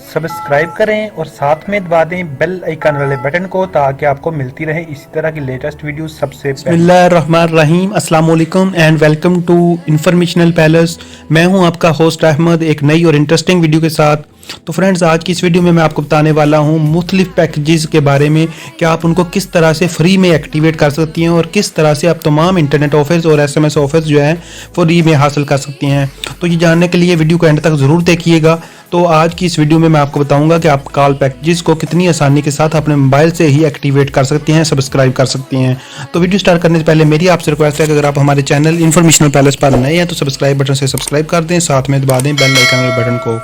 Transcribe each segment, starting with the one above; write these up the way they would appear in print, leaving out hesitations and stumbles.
Subscribe करें और साथ में दबा दें बेल आइकन वाले बटन को ताकि आपको मिलती रहे इसी तरह की लेटेस्ट वीडियो सबसे पहले। बिस्मिल्लाहिर्रहमानिर्रहीम, अस्सलाम वालेकुम and welcome to Informational Palace. मैं हूं आपका होस्ट अहमद एक नई और इंटरेस्टिंग वीडियो के साथ। तो फ्रेंड्स, आज की इस वीडियो में मैं आपको बताने वाला हूं मुख्तलिफ पैकेजेस के बारे में कि आप उनको किस तरह से फ्री में एक्टिवेट कर सकती हैं और किस तरह से आप तमाम इंटरनेट ऑफर्स और SMS ऑफर्स जो है फ्री में हासिल कर सकती हैं। तो ये जानने के लिए वीडियो को एंड तक ज़रूर देखिएगा। तो आज की इस वीडियो में मैं आपको बताऊंगा कि आप कॉल पैकेजेस को कितनी आसानी के साथ अपने मोबाइल से ही एक्टिवेट कर सकती हैं, सब्सक्राइब कर सकती हैं। तो वीडियो स्टार्ट करने से पहले मेरी आपसे रिक्वेस्ट है कि अगर आप हमारे चैनल इन्फॉर्मेशनल पैलेस पर नए हैं तो सब्सक्राइब बटन से सब्सक्राइब कर दें, साथ में दबा दें बेल आइकन वाले बटन को।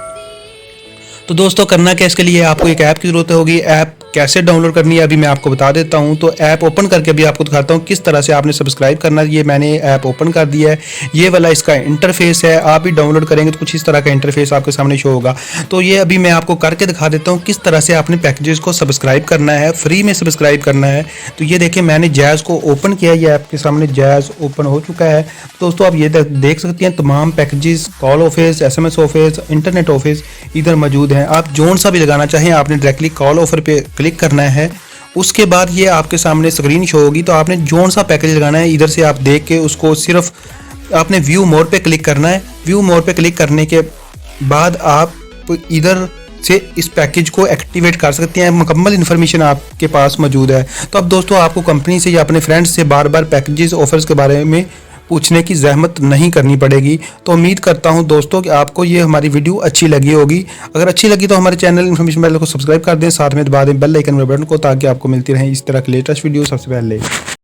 तो दोस्तों, करना क्या, इसके लिए आपको एक ऐप की ज़रूरत होगी। ऐप कैसे डाउनलोड करनी है अभी मैं आपको बता देता हूं। तो ऐप ओपन करके अभी आपको दिखाता हूं किस तरह से आपने सब्सक्राइब करना है। ये मैंने ऐप ओपन कर दिया है, ये वाला इसका इंटरफेस है। आप भी डाउनलोड करेंगे तो कुछ इस तरह का इंटरफेस आपके सामने शो होगा। तो ये अभी मैं आपको करके दिखा देता हूँ किस तरह से आपने पैकेजेस को सब्सक्राइब करना है, फ्री में सब्सक्राइब करना है। तो ये देखिए, मैंने जैज़ को ओपन किया, ये आपके सामने जैज़ ओपन हो चुका है। दोस्तों, आप ये देख सकते हैं तमाम packages, call offers, SMS offers, internet offers इधर मौजूद हैं। आप जोन सा भी लगाना चाहें, आपने डायरेक्टली कॉल ऑफर पे क्लिक करना है। उसके बाद ये आपके सामने स्क्रीन शो होगी। तो आपने जोन सा पैकेज लगाना है, इधर से आप देख के उसको सिर्फ आपने व्यू मोर पे क्लिक करना है। व्यू मोर पे क्लिक करने के बाद आप इधर से इस पैकेज को एक्टिवेट कर सकते हैं। मुकम्मल इन्फॉर्मेशन आपके पास मौजूद है। तो अब दोस्तों, आपको कंपनी से या अपने फ्रेंड्स से बार बार पैकेजेस ऑफर्स के बारे में पूछने की जहमत नहीं करनी पड़ेगी। तो उम्मीद करता हूं दोस्तों कि आपको ये हमारी वीडियो अच्छी लगी होगी। अगर अच्छी लगी तो हमारे चैनल इन्फॉर्मेशन पैलेस को सब्सक्राइब कर दें, साथ में दबा दें बेल आइकन बटन को ताकि आपको मिलती रहे इस तरह की लेटेस्ट वीडियो सबसे पहले।